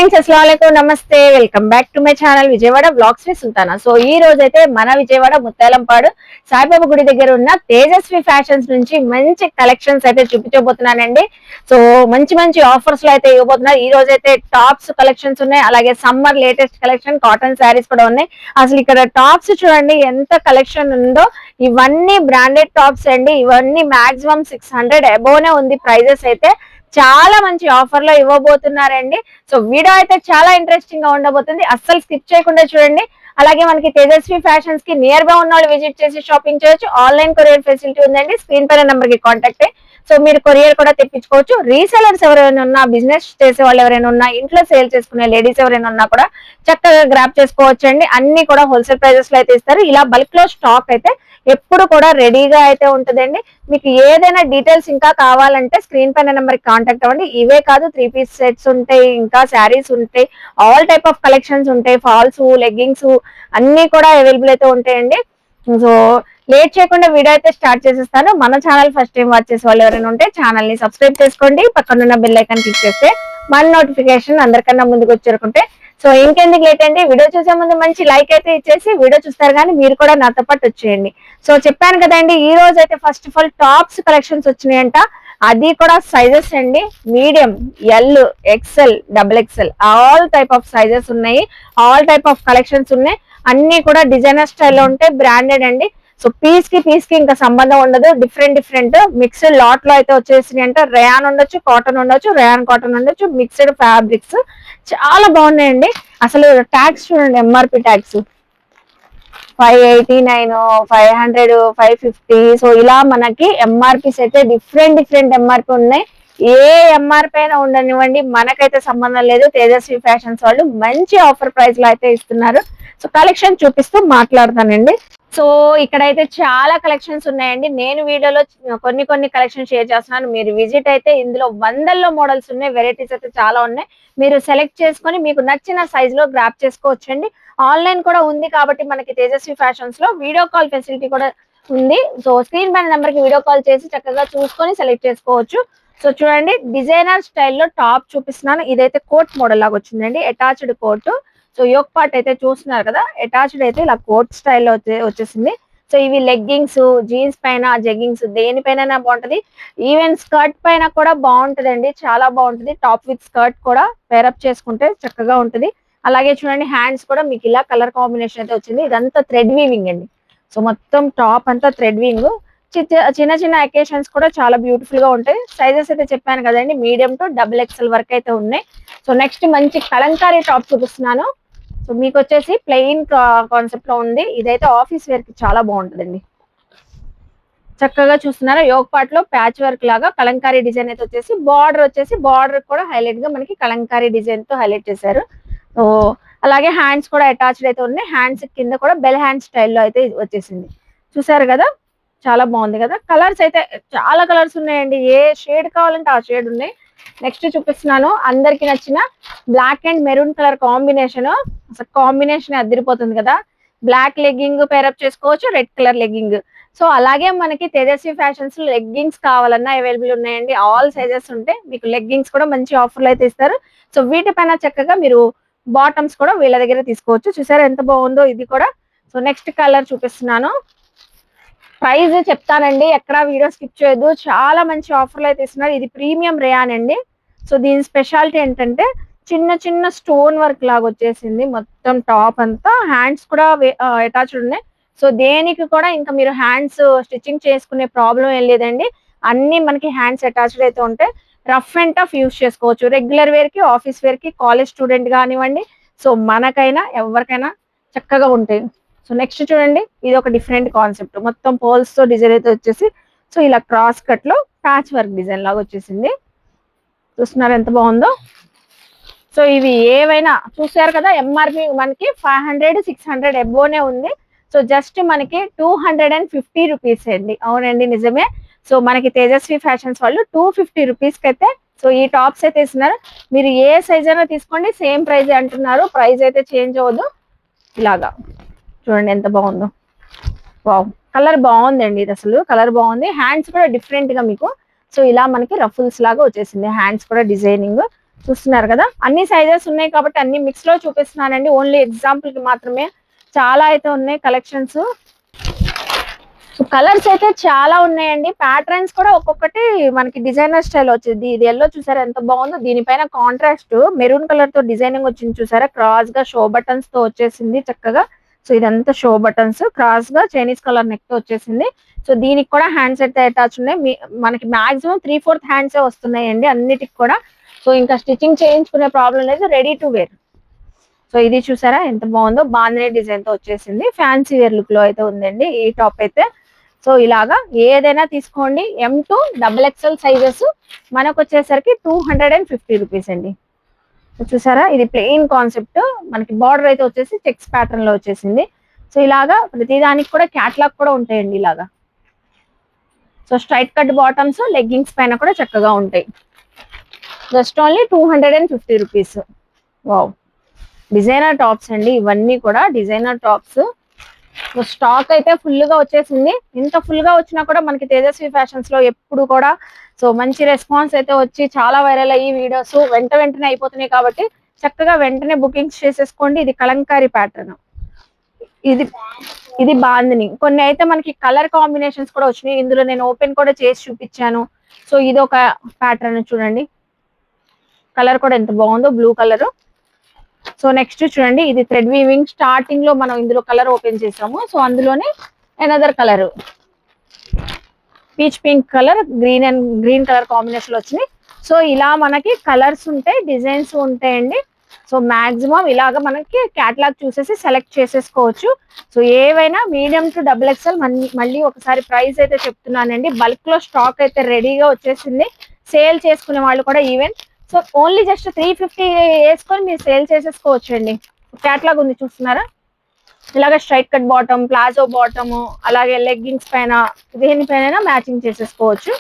Friends, అస్సలాముఅలైకుం, నమస్తే. Welcome back to my channel Vijayawada blogs with Sultana. So ఈ రోజు అయితే మన విజయవాడ ముత్యాలంపాడు సాయిబాబా గుడి దగ్గర ఉన్న తేజస్వి ఫ్యాషన్స్ నుంచి మంచి కలెక్షన్స్ అయితే చూపించబోతున్నానండి. సో మంచి మంచి ఆఫర్స్ లో అయితే ఇవ్వబోతున్నారు. ఈ రోజు అయితే టాప్స్ కలెక్షన్స్ ఉన్నాయి, అలాగే summer latest collection cotton saris కూడా ఉన్నాయి. అసలు ఇక్కడ టాప్స్ చూడండి ఎంత కలెక్షన్ ఉందో. ఇవన్నీ బ్రాండెడ్ టాప్స్ అండి. ఇవన్నీ మాక్సిమం 600 అబోవ్ ఉంది ప్రైజెస్ అయితే. చాలా మంచి ఆఫర్ లో ఇవ్వబోతున్నారండి. సో వీడియో అయితే చాలా ఇంట్రెస్టింగ్ గా ఉండబోతుంది, అస్సలు స్కిప్ చేయకుండా చూడండి. అలాగే మనకి తేజస్వి ఫ్యాషన్స్ కి నియర్ బై ఉన్న వాళ్ళు విజిట్ చేసి షాపింగ్ చేయొచ్చు. ఆన్లైన్ కొరియర్ ఫెసిలిటీ ఉందండి. స్క్రీన్ పైన నెంబర్ కి కాంటాక్ట్ అయ్యి సో మీరు కొరియర్ కూడా తెప్పించుకోవచ్చు. రీసెలర్స్ ఎవరైనా ఉన్నా, బిజినెస్ చేసే వాళ్ళు ఎవరైనా ఉన్నా, ఇంట్లో సేల్ చేసుకునే లేడీస్ ఎవరైనా ఉన్నా కూడా చక్కగా గ్రాప్ చేసుకోవచ్చు అండి. అన్ని కూడా హోల్సేల్ ప్రైజెస్ లో అయితే ఇస్తారు. ఇలా బల్క్ లో స్టాక్ అయితే ఎప్పుడు కూడా రెడీగా అయితే ఉంటుందండి. మీకు ఏదైనా డీటెయిల్స్ ఇంకా కావాలంటే స్క్రీన్ పైన నెంబర్ కి కాంటాక్ట్ అవ్వండి. ఇవే కాదు, 3 పీస్ సెట్స్ ఉంటాయి, ఇంకా శారీస్ ఉంటాయి, ఆల్ టైప్ ఆఫ్ కలెక్షన్స్ ఉంటాయి, ఫాల్స్, లెగ్గింగ్స్ అన్ని కూడా అవైలబుల్ అయితే ఉంటాయండి. సో లేట్ చేయకుండా వీడియో అయితే స్టార్ట్ చేసేస్తాను. మన ఛానల్ ఫస్ట్ టైం వాచ్ చేసే వాళ్ళు ఎవరైనా ఉంటే ఛానల్ ని సబ్స్క్రైబ్ చేసుకోండి. పక్కన ఉన్న బెల్ ఐకాన్ క్లిక్ చేస్తే మన నోటిఫికేషన్ అందరికన్నా ముందుకు వచ్చేరుకుంటే. సో ఇంకెందుకు లేట్ అండి, వీడియో చూసే ముందు మంచి లైక్ అయితే ఇచ్చేసి వీడియో చూస్తారు కానీ మీరు కూడా నాతో పాటు వచ్చేయండి. సో చెప్పాను కదండి, ఈ రోజు అయితే first of all tops collections వచ్చినాయంట. అది కూడా సైజెస్ అండి, medium, L, XL, double XL, all type of sizes ఉన్నాయి, ఆల్ టైప్ ఆఫ్ కలెక్షన్స్ ఉన్నాయి. అన్ని కూడా డిజైనర్ స్టైల్లో ఉంటాయి, బ్రాండెడ్ అండి. సో పీస్ కి ఇంకా సంబంధం ఉండదు. డిఫరెంట్ మిక్స్డ్ లాట్ లో అయితే వచ్చేసినాయి అంటే రేయాన్ ఉండొచ్చు, కాటన్ ఉండొచ్చు, రేయాన్ కాటన్ ఉండొచ్చు, మిక్స్డ్ ఫ్యాబ్రిక్స్ చాలా బాగున్నాయండి. అసలు ట్యాక్స్ చూడండి, ఎంఆర్పి ట్యాక్స్ 589, 500, 550. సో ఇలా మనకి ఎంఆర్పీస్ అయితే డిఫరెంట్ ఎంఆర్పి ఉన్నాయి. ఏ ఎంఆర్పి అయినా ఉండనివ్వండి, మనకైతే సంబంధం లేదు. తేజస్వి ఫ్యాషన్స్ వాళ్ళు మంచి ఆఫర్ ప్రైస్ లో అయితే ఇస్తున్నారు. సో కలెక్షన్ చూపిస్తూ మాట్లాడతానండి. సో ఇక్కడైతే చాలా కలెక్షన్స్ ఉన్నాయండి. నేను వీడియోలో కొన్ని కలెక్షన్ షేర్ చేస్తున్నాను. మీరు విజిట్ అయితే ఇందులో వందల్లో మోడల్స్ ఉన్నాయి, వెరైటీస్ అయితే చాలా ఉన్నాయి. మీరు సెలెక్ట్ చేసుకొని మీకు నచ్చిన సైజ్ లో గ్రాప్ చేసుకోవచ్చండి. ఆన్లైన్ కూడా ఉంది కాబట్టి మనకి తేజస్వి ఫ్యాషన్స్ లో వీడియో కాల్ ఫెసిలిటీ కూడా ఉంది. సో స్క్రీన్ పైన నెంబర్ కి వీడియో కాల్ చేసి చక్కగా చూసుకొని సెలెక్ట్ చేసుకోవచ్చు. సో చూడండి, డిజైనర్ స్టైల్లో టాప్ చూపిస్తున్నాను. ఇదైతే కోట్ మోడల్ లాగా వచ్చిందండి, attached coat. So yoke part అయితే చూస్తున్నారు కదా, అటాచ్డ్ అయితే ఇలా కోట్ స్టైల్లో వచ్చేసింది. సో ఇవి లెగ్గింగ్స్, జీన్స్ పైన, జెగ్గింగ్స్ దేనిపైన బాగుంటది. ఈవెన్ స్కర్ట్ పైన కూడా బాగుంటదండి, చాలా బాగుంటది. టాప్ విత్ స్కర్ట్ కూడా పేరప్ చేసుకుంటే చక్కగా ఉంటది. అలాగే చూడండి, హ్యాండ్స్ కూడా మీకు ఇలా కలర్ కాంబినేషన్ అయితే వచ్చింది. ఇదంతా థ్రెడ్ వీవింగ్ అండి. సో మొత్తం టాప్ అంతా థ్రెడ్ వీవింగ్. చిన్న అకేషన్స్ కూడా చాలా బ్యూటిఫుల్ గా ఉంటాయి. సైజెస్ అయితే చెప్పాను కదండి, మీడియం టు డబుల్ ఎక్స్ఎల్ వరకు అయితే ఉన్నాయి. సో నెక్స్ట్ మంచి కలంకారీ టాప్ చూపిస్తున్నాను. సో మీకు వచ్చేసి ప్లెయిన్ కాన్సెప్ట్ లో ఉంది. ఇదైతే ఆఫీస్ వేర్ కి చాలా బాగుంటుందండి. చక్కగా చూస్తున్నారా, యోగ్ పార్ట్ లో ప్యాచ్ వర్క్ లాగా కలంకారీ డిజైన్ అయితే వచ్చేసి బార్డర్ కూడా హైలైట్ గా మనకి కలంకారీ డిజైన్ తో హైలైట్ చేశారు. సో అలాగే హ్యాండ్స్ కూడా అటాచ్డ్ అయితే ఉన్నాయి. హ్యాండ్స్ కింద కూడా బెల్ హ్యాండ్ స్టైల్లో అయితే వచ్చేసింది. చూసారు కదా, చాలా బాగుంది కదా. కలర్స్ అయితే చాలా కలర్స్ ఉన్నాయండి, ఏ షేడ్ కావాలంటే ఆ షేడ్ ఉన్నాయి. నెక్స్ట్ చూపిస్తున్నాను, అందరికి నచ్చిన black and maroon colour combination. అసలు కాంబినేషన్ అదిరిపోతుంది కదా. బ్లాక్ లెగ్గింగ్ పేరప్ చేసుకోవచ్చు, రెడ్ కలర్ లెగ్గింగ్. సో అలాగే మనకి తేజస్వి ఫ్యాషన్స్ లెగ్గింగ్స్ కావాలన్నా అవైలబుల్ ఉన్నాయండి. ఆల్ సైజెస్ ఉంటాయి. మీకు లెగ్గింగ్స్ కూడా మంచి ఆఫర్లు అయితే ఇస్తారు. సో వీటిపైన చక్కగా మీరు బాటమ్స్ కూడా వీళ్ళ దగ్గర తీసుకోవచ్చు. చూసారా ఎంత బాగుందో ఇది కూడా. సో నెక్స్ట్ కలర్ చూపిస్తున్నాను. ప్రైస్ చెప్తానండి, ఎక్కడ వీడియో స్కిప్ చేయొద్దు. చాలా మంచి ఆఫర్లు అయితే ఇస్తున్నారు. ఇది ప్రీమియం రేయాన్ అండి. సో దీని స్పెషాలిటీ ఏంటంటే చిన్న స్టోన్ వర్క్ లాగా వచ్చేసింది మొత్తం టాప్ అంతా. హ్యాండ్స్ కూడా అటాచ్డ్ ఉన్నాయి. సో దేనికి కూడా ఇంకా మీరు హ్యాండ్స్ స్టిచ్చింగ్ చేసుకునే ప్రాబ్లం ఏం లేదండి. అన్ని మనకి హ్యాండ్స్ అటాచ్డ్ అయితే ఉంటాయి. రఫ్ అండ్ టఫ్ యూస్ చేసుకోవచ్చు, రెగ్యులర్ వేర్ కి, ఆఫీస్ వేర్ కి, కాలేజ్ స్టూడెంట్ కానివ్వండి. సో మనకైనా ఎవరికైనా చక్కగా ఉంటాయి. సో నెక్స్ట్ చూడండి, ఇది ఒక డిఫరెంట్ కాన్సెప్ట్. మొత్తం పోల్స్ తో డిజైన్ అయితే వచ్చేసి సో ఇలా క్రాస్ కట్ లో ప్యాచ్ వర్క్ డిజైన్ లాగా వచ్చేసింది. చూస్తున్నారు ఎంత బాగుందో. సో ఇవి ఏవైనా చూసారు కదా, ఎంఆర్పి మనకి 500, 600 అబోనే ఉంది. సో జస్ట్ మనకి 250 రూపీస్ అండి. అవునండి, నిజమే. సో మనకి తేజస్వి ఫ్యాషన్స్ వాళ్ళు 250 రూపీస్ కి అయితే సో ఈ టాప్స్ అయితే ఇస్తున్నారు. మీరు ఏ సైజ్ అయినా తీసుకోండి, సేమ్ ప్రైజ్ అంటున్నారు. ప్రైస్ అయితే చేంజ్ అవ్వదు. ఇలాగా చూడండి ఎంత బాగుందో. వావ్, కలర్ బాగుందండి. ఇది అసలు కలర్ బాగుంది. హ్యాండ్స్ కూడా డిఫరెంట్ గా మీకు సో ఇలా మనకి రఫుల్స్ లాగా వచ్చేసింది. హ్యాండ్స్ కూడా డిజైనింగ్. చూస్తున్నారు కదా, అన్ని సైజెస్ ఉన్నాయి కాబట్టి అన్ని మిక్స్ లో చూపిస్తున్నానండి, ఓన్లీ ఎగ్జాంపుల్ కి మాత్రమే. చాలా అయితే ఉన్నాయి కలెక్షన్స్. కలర్స్ అయితే చాలా ఉన్నాయండి, ప్యాటర్న్స్ కూడా ఒక్కొక్కటి మనకి డిజైనర్ స్టైల్ వచ్చింది. ఇది ఎల్లో చూసారా ఎంత బాగుందో, దీనిపైన కాంట్రాస్ట్ మెరూన్ కలర్ తో డిజైనింగ్ వచ్చింది చూసారా, క్రాస్ గా షో బటన్స్ తో వచ్చేసింది చక్కగా. సో ఇదంతా షో బటన్స్, క్రాస్ గా చైనీస్ కలర్ నెక్ తో వచ్చేసింది. సో దీనికి కూడా హ్యాండ్స్ అయితే అటాచ్ ఉన్నాయి. మనకి మాక్సిమం 3/4 హ్యాండ్స్ వస్తున్నాయండి అన్నిటికి కూడా. సో ఇంకా స్టిచ్చింగ్ చేయించుకునే ప్రాబ్లం లేదు, రెడీ టు వేర్. సో ఇది చూసారా ఎంత బాగుందో, బాందినీ డిజైన్ తో వచ్చేసింది, ఫ్యాన్సీ వేర్ లుక్ లో అయితే ఉందండి ఈ టాప్ అయితే. సో ఇలాగా ఏదైనా తీసుకోండి, M2 XXL సైజెస్ మనకు వచ్చేసరికి 250 రూపీస్ అండి. చూసారా ఇది ప్లెయిన్ కాన్సెప్ట్, మనకి బార్డర్ అయితే వచ్చేసి చెక్స్ ప్యాటర్న్ లో వచ్చేసింది. సో ఇలాగా ప్రతిదానికి కూడా క్యాట్లాగ్ కూడా ఉంటాయండి ఇలాగా. So straight cut bottoms, leggings పైన కూడా చక్కగా ఉంటాయి. Just only 250 rupees. Wow, designer tops అండి ఇవన్నీ కూడా, డిజైనర్ టాప్స్. స్టాక్ అయితే ఫుల్ గా వచ్చేసింది. ఇంత ఫుల్ గా వచ్చినా కూడా మనకి తేజస్వి ఫ్యాషన్స్ లో ఎప్పుడు కూడా సో మంచి రెస్పాన్స్ అయితే వచ్చి చాలా వైరల్ అయ్యి వీడియోస్ వెంటనే అయిపోతున్నాయి కాబట్టి చక్కగా వెంటనే బుకింగ్స్ చేసేసుకోండి. ఇది కలంకారీ ప్యాటర్న్, ఇది బాందిని. కొన్ని అయితే మనకి కలర్ కాంబినేషన్స్ కూడా వచ్చినాయి, ఇందులో నేను ఓపెన్ కూడా చేసి చూపించాను. సో ఇది ఒక ప్యాటర్న్ చూడండి, కలర్ కూడా ఎంత బాగుందో, బ్లూ కలర్. సో నెక్స్ట్ చూడండి, ఇది థ్రెడ్ వీవింగ్. స్టార్టింగ్ లో మనం ఇందులో కలర్ ఓపెన్ చేసాము, సో అందులోనే another colour peach pink colour, green colour combination లో వచ్చినాయి. సో ఇలా మనకి కలర్స్ ఉంటాయి, డిజైన్స్ ఉంటాయండి. సో మాక్సిమం ఇలాగ మనకి క్యాటలాగ్ చూసేసి సెలెక్ట్ చేసేసుకోవచ్చు. సో ఏవైనా మీడియం టు XXL. మళ్ళీ ఒకసారి ప్రైస్ అయితే చెప్తున్నానండి, బల్క్ లో స్టాక్ అయితే రెడీగా వచ్చేసింది. సేల్ చేసుకునే వాళ్ళు కూడా ఈవెన్ సో ఓన్లీ జస్ట్ 350 వేసుకొని మీరు సేల్ చేసేసుకోవచ్చు అండి. క్యాటలాగ్ ఉంది చూస్తున్నారా, ఇలాగ straight cut bottom, palazzo bottom, అలాగే లెగ్గింగ్స్ పైన దేనిపైన మ్యాచింగ్ చేసేసుకోవచ్చు.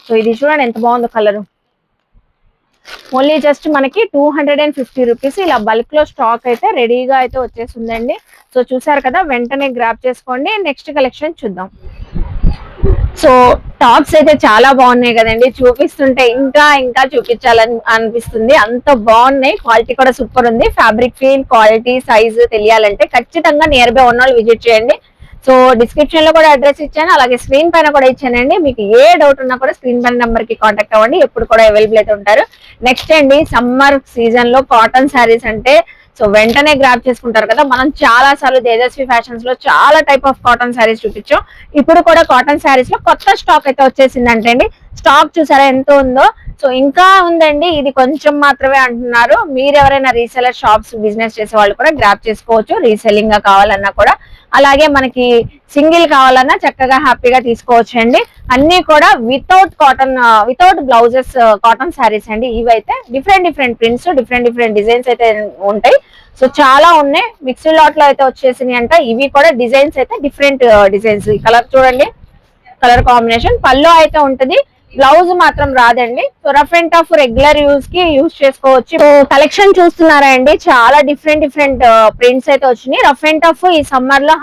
సో ఇది చూడండి ఎంత బాగుందో కలర్. ఓన్లీ జస్ట్ మనకి 250 రూపీస్. ఇలా బల్క్ లో స్టాక్ అయితే రెడీగా అయితే వచ్చేసిందండి. సో చూసారు కదా, వెంటనే గ్రాప్ చేసుకోండి. నెక్స్ట్ కలెక్షన్ చూద్దాం. సో టాప్స్ అయితే చాలా బాగున్నాయి కదండి, చూపిస్తుంటే ఇంకా ఇంకా చూపించాలని అనిపిస్తుంది, అంత బాగున్నాయి. క్వాలిటీ కూడా సూపర్ ఉంది. ఫ్యాబ్రిక్ ఫీల్, క్వాలిటీ, సైజ్ తెలియాలంటే ఖచ్చితంగా నియర్ బై ఉన్న వాళ్ళు విజిట్ చేయండి. సో డిస్క్రిప్షన్ లో కూడా అడ్రస్ ఇచ్చాను, అలాగే స్క్రీన్ పైన కూడా ఇచ్చానండి. మీకు ఏ డౌట్ ఉన్నా కూడా స్క్రీన్ పైన నెంబర్ కి కాంటాక్ట్ అవ్వండి, ఎప్పుడు కూడా అవైలబుల్ అయితే ఉంటారు. నెక్స్ట్ అండి, సమ్మర్ సీజన్ లో కాటన్ శారీస్ అంటే సో వెంటనే గ్రాప్ చేసుకుంటారు కదా. మనం చాలా సార్లు తేజస్వి ఫ్యాషన్స్ లో చాలా టైప్ ఆఫ్ కాటన్ శారీస్ చూపించాం. ఇప్పుడు కూడా కాటన్ శారీస్ లో కొత్త స్టాక్ అయితే వచ్చేసిందంటే అండి, స్టాక్ చూసారా ఎంత ఉందో. సో ఇంకా ఉందండి, ఇది కొంచెం మాత్రమే అంటున్నారు. మీరు ఎవరైనా రీసెలర్ షాప్స్ బిజినెస్ చేసే వాళ్ళు కూడా గ్రాప్ చేసుకోవచ్చు, రీసెల్లింగ్ గా కావాలన్నా కూడా. అలాగే మనకి సింగిల్ కావాలన్నా చక్కగా హ్యాపీగా తీసుకోవచ్చు అండి. అన్ని కూడా without cotton, without blouses cotton saris అండి. ఇవైతే డిఫరెంట్ ప్రింట్స్, డిఫరెంట్ డిజైన్స్ అయితే ఉంటాయి. సో చాలా ఉన్నాయి, మిక్స్డ్ లాట్ లో అయితే వచ్చేసినాయి అంట. ఇవి కూడా డిజైన్స్ అయితే డిఫరెంట్ డిజైన్స్. ఈ కలర్ చూడండి, కలర్ కాంబినేషన్. పల్లో అయితే ఉంటది, బ్లౌజ్ మాత్రం రాదండి. So rough and tough regular use కి యూస్ చేసుకోవచ్చు. సో కలెక్షన్ చూస్తున్నారా అండి, చాలా డిఫరెంట్ ప్రింట్స్ అయితే వచ్చినాయి. రఫ్ అండ్ టఫ్ ఈ సమ్మర్ లో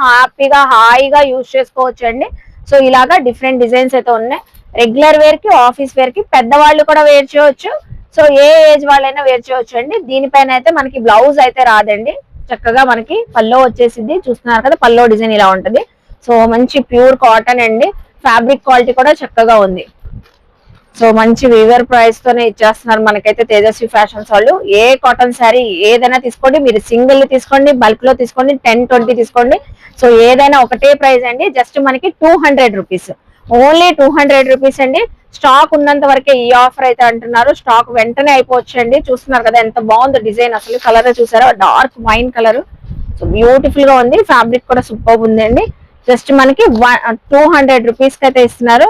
హాయిగా యూస్ చేసుకోవచ్చు అండి. సో ఇలాగా డిఫరెంట్ డిజైన్స్ అయితే ఉన్నాయి. రెగ్యులర్ వేర్ కి, ఆఫీస్ వేర్ కి, పెద్దవాళ్ళు కూడా వేర్ చేయవచ్చు. సో ఏ ఏజ్ వాళ్ళైనా వేర్ చేయవచ్చు అండి. దీనిపైన అయితే మనకి బ్లౌజ్ అయితే రాదండి, చక్కగా మనకి పల్లో వచ్చేసింది. చూస్తున్నారు కదా, పల్లో డిజైన్ ఇలా ఉంటది. సో మంచి ప్యూర్ కాటన్ అండి, ఫ్యాబ్రిక్ క్వాలిటీ కూడా చక్కగా ఉంది. సో మంచి వీవర్ ప్రైస్ తోనే ఇచ్చేస్తున్నారు మనకైతే తేజస్వి ఫ్యాషన్స్ వాళ్ళు. ఏ కాటన్ శారీ ఏదైనా తీసుకోండి, మీరు సింగిల్ తీసుకోండి, బల్క్ లో తీసుకోండి, 10-20 తీసుకోండి. సో ఏదైనా ఒకటే ప్రైస్ అండి, జస్ట్ మనకి 200 రూపీస్, ఓన్లీ 200 రూపీస్ అండి. స్టాక్ ఉన్నంత వరకే ఈ ఆఫర్ అయితే అంటున్నారు, స్టాక్ వెంటనే అయిపోవచ్చు అండి. చూస్తున్నారు కదా ఎంత బాగుందో డిజైన్, అసలు కలర్ చూసారా, dark wine colour. So beautiful గా ఉంది, ఫ్యాబ్రిక్ కూడా సూపర్ ఉందండి. జస్ట్ మనకి 200 రూపీస్ కి అయితే ఇస్తున్నారు.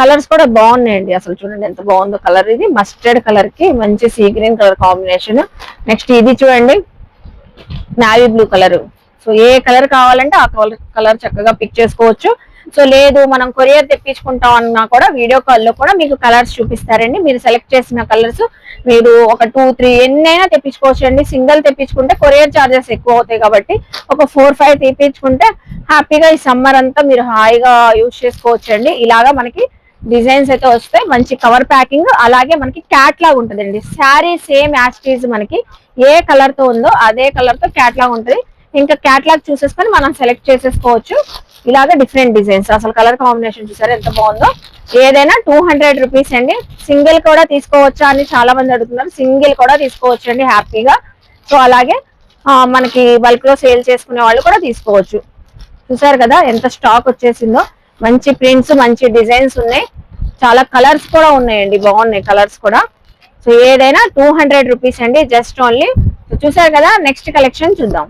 కలర్స్ కూడా బాగున్నాయండి, అసలు చూడండి ఎంత బాగుందో కలర్. ఇది మస్టర్డ్ కలర్ కి మంచి sea green colour combination. Next ఇది చూడండి, నావీ బ్లూ కలర్. సో ఏ కలర్ కావాలంటే ఆ కలర్ చక్కగా పిక్ చేసుకోవచ్చు. సో లేదు మనం కొరియర్ తెప్పించుకుంటాం అన్నా కూడా వీడియో కాల్లో కూడా మీకు కలర్స్ చూపిస్తారండి. మీరు సెలెక్ట్ చేసిన కలర్స్ మీరు ఒక 2-3 ఎన్నైనా తెప్పించుకోవచ్చు అండి. సింగిల్ తెప్పించుకుంటే కొరియర్ చార్జెస్ ఎక్కువ అవుతాయి కాబట్టి ఒక 4-5 తెప్పించుకుంటే హ్యాపీగా ఈ సమ్మర్ అంతా మీరు హాయిగా యూజ్ చేసుకోవచ్చు అండి. ఇలాగా మనకి డిజైన్స్ అయితే వస్తాయి, మంచి కవర్ ప్యాకింగ్. అలాగే మనకి క్యాట్ లాగా ఉంటదండి శారీ, సేమ్ యాస్టీజ్ మనకి ఏ కలర్ తో ఉందో అదే కలర్ తో క్యాట్ లాగా ఉంటది. ఇంకా క్యాట్లాగ్ చూసేసుకొని మనం సెలెక్ట్ చేసేసుకోవచ్చు. ఇలాగే డిఫరెంట్ డిజైన్స్, అసలు కలర్ కాంబినేషన్ చూసారు ఎంత బాగుందో. ఏదైనా 200 రూపీస్ అండి. సింగిల్ కూడా తీసుకోవచ్చా అని చాలా మంది అడుగుతున్నారు. సింగిల్ కూడా తీసుకోవచ్చు అండి హ్యాపీగా. సో అలాగే మనకి బల్క్ లో సేల్ చేసుకునే వాళ్ళు కూడా తీసుకోవచ్చు. చూసారు కదా ఎంత స్టాక్ వచ్చేసిందో. మంచి ప్రింట్స్, మంచి డిజైన్స్ ఉన్నాయి, చాలా కలర్స్ కూడా ఉన్నాయండి, బాగున్నాయి కలర్స్ కూడా. సో ఏదైనా 200 రూపీస్ అండి, జస్ట్ ఓన్లీ. చూసారు కదా, నెక్స్ట్ కలెక్షన్ చూద్దాం.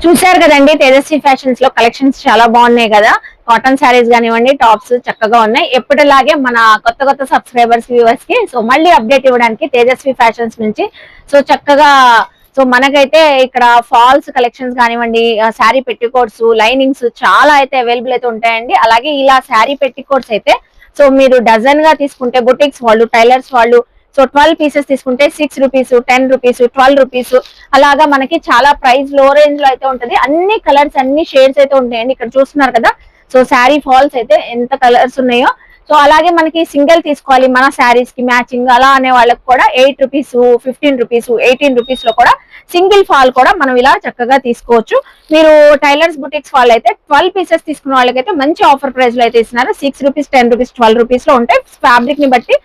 చూసారు కదండి, తేజస్వి ఫ్యాషన్స్ లో కలెక్షన్స్ చాలా బాగున్నాయి కదా. కాటన్ శారీస్ కానివ్వండి, టాప్స్ చక్కగా ఉన్నాయి. ఎప్పటిలాగే మన కొత్త కొత్త సబ్స్క్రైబర్స్, వ్యూవర్స్ కి సో మళ్ళీ అప్డేట్ ఇవ్వడానికి తేజస్వి ఫ్యాషన్స్ నుంచి సో చక్కగా సో మనకైతే ఇక్కడ ఫాల్స్ కలెక్షన్స్ కానివ్వండి, శారీ పెట్టికోట్స్, లైనింగ్స్ చాలా అయితే అవైలబుల్ అయితే ఉంటాయండి. అలాగే ఇలా శారీ పెట్టికోట్స్ అయితే సో మీరు డజన్ గా తీసుకుంటే బుటిక్స్ వాళ్ళు, టైలర్స్ వాళ్ళు సో 12 పీసెస్ తీసుకుంటే 6 రూపీస్, 10 రూపీస్, 12 రూపీస్ అలాగా మనకి చాలా ప్రైస్ లో రేంజ్ లో అయితే ఉంటది. అన్ని కలర్స్, అన్ని షేడ్స్ అయితే ఉంటాయండి. ఇక్కడ చూస్తున్నారు కదా, సో శారీ ఫాల్స్ అయితే ఎంత కలర్స్ ఉన్నాయో. సో అలాగే మనకి సింగిల్ తీసుకోవాలి మన శారీస్ కి మ్యాచింగ్ అలా అనే వాళ్ళకి కూడా 8 రూపీస్, 15 రూపీస్, 18 రూపీస్ లో కూడా సింగిల్ ఫాల్ కూడా మనం ఇలా చక్కగా తీసుకోవచ్చు. మీరు టైలర్స్ బుటిక్స్ వాళ్ళు అయితే 12 పీసెస్ తీసుకున్న వాళ్ళకైతే మంచి ఆఫర్ ప్రైస్ లో అయితే ఇస్తున్నారు. 6 రూపీస్, 10 రూపీస్, 12 రూపీస్ లో ఉంటాయి. ఫ్యాబ్రిక్ ని బట్టి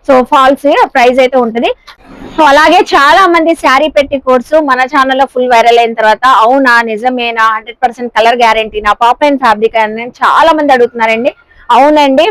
సో ఫాల్స్ ప్రైస్ అయితే ఉంటది. సో అలాగే చాలా మంది శారీ పెట్టి కోర్సు మన ఛానల్లో ఫుల్ వైరల్ అయిన తర్వాత అవునా, నిజమేనా, 100% కలర్ గ్యారంటీనా, పాప్లైన్ ఫ్యాబ్రిక్ అని చాలా మంది అడుగుతున్నారండి. అవునండి,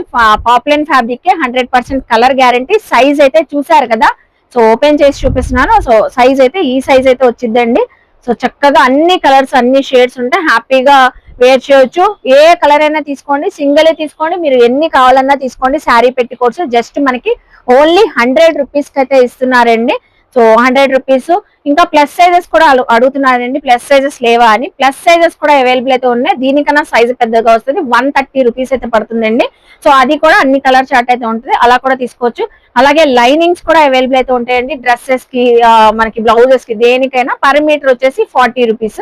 పాప్లైన్ ఫ్యాబ్రిక్ కి 100% కలర్ గ్యారంటీ. సైజ్ అయితే చూసారు కదా, సో ఓపెన్ చేసి చూపిస్తున్నాను. సో సైజ్ అయితే ఈ సైజ్ అయితే వచ్చిందండి. సో చక్కగా అన్ని కలర్స్, అన్ని షేడ్స్ ఉంటాయి, హ్యాపీగా వేర్ చేయొచ్చు. ఏ కలర్ అయినా తీసుకోండి, సింగిల్ తీసుకోండి, మీరు ఎన్ని కావాలన్నా తీసుకోండి. శారీ పెట్టుకోవచ్చు. జస్ట్ మనకి ఓన్లీ 100 రూపీస్ కి అయితే ఇస్తున్నారండి. So 100 rupees. ఇంకా ప్లస్ సైజెస్ కూడా అడుగుతున్నారండి, ప్లస్ సైజెస్ లేవా అని. ప్లస్ సైజెస్ కూడా అవైలబుల్ అయితే ఉన్నాయి. దీనికన్నా సైజ్ పెద్దగా వస్తుంది, 130 రూపీస్ అయితే పడుతుందండి. సో అది కూడా అన్ని కలర్ చార్ట్ అయితే ఉంటుంది, అలా కూడా తీసుకోవచ్చు. అలాగే లైనింగ్స్ కూడా అవైలబుల్ అయితే ఉంటాయండి. డ్రెస్సెస్ కి, మనకి బ్లౌజెస్ కి, దేనికైనా పర్ మీటర్ వచ్చేసి 40 రూపీస్.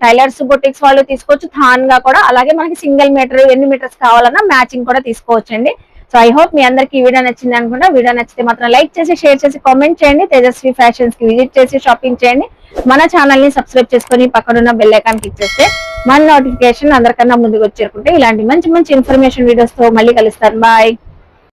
టైలర్స్ బొటిక్స్ వాళ్ళు తీసుకోవచ్చు థాన్ గా కూడా. అలాగే మనకి సింగిల్ మీటర్, ఎన్ని మీటర్స్ కావాలన్నా మ్యాచింగ్ కూడా తీసుకోవచ్చు అండి. సో ఐ హోప్ మీ అందరికి ఈ వీడియో నచ్చింది అనుకుంటా. వీడియో నచ్చితే మాత్రం లైక్ చేసి, షేర్ చేసి, కామెంట్ చేయండి. తేజస్వి ఫ్యాషన్స్ కి విజిట్ చేసి షాపింగ్ చేయండి. మన ఛానల్ ని సబ్స్క్రైబ్ చేసుకుని పక్కనున్న బెల్ ఐకాన్ క్లిక్ చేస్తే మన నోటిఫికేషన్ అందరికన్నా ముందుకు వచ్చేరుకుంటే ఇలాంటి మంచి మంచి ఇన్ఫర్మేషన్ వీడియోస్ తో మళ్ళీ కలుస్తాను. బాయ్.